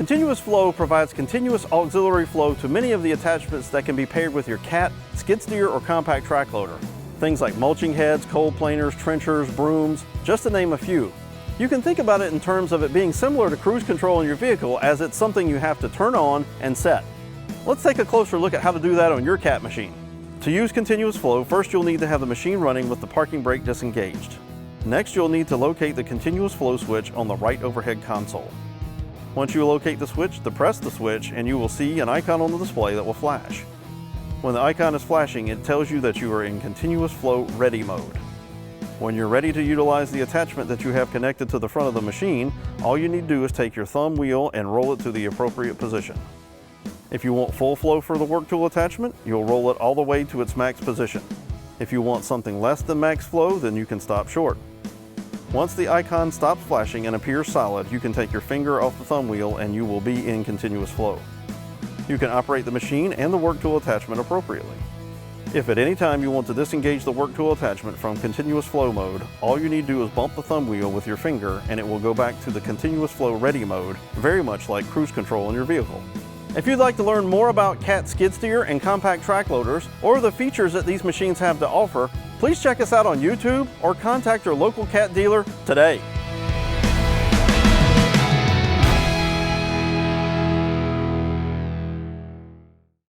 Continuous Flow provides continuous auxiliary flow to many of the attachments that can be paired with your cat, skid steer, or compact track loader. Things like mulching heads, cold planers, trenchers, brooms, just to name a few. You can think about it in terms of it being similar to cruise control in your vehicle, as it's something you have to turn on and set. Let's take a closer look at how to do that on your cat machine. To use Continuous Flow, first you'll need to have the machine running with the parking brake disengaged. Next, you'll need to locate the Continuous Flow switch on the right overhead console. Once you locate the switch, depress the switch and you will see an icon on the display that will flash. When the icon is flashing, it tells you that you are in Continuous Flow Ready mode. When you're ready to utilize the attachment that you have connected to the front of the machine, all you need to do is take your thumb wheel and roll it to the appropriate position. If you want full flow for the work tool attachment, you'll roll it all the way to its max position. If you want something less than max flow, then you can stop short. Once the icon stops flashing and appears solid, you can take your finger off the thumb wheel and you will be in Continuous Flow. You can operate the machine and the work tool attachment appropriately. If at any time you want to disengage the work tool attachment from Continuous Flow mode, all you need to do is bump the thumb wheel with your finger and it will go back to the Continuous Flow Ready mode, very much like cruise control in your vehicle. If you'd like to learn more about cat skid steer and compact track loaders, or the features that these machines have to offer, please check us out on YouTube or contact your local cat dealer today.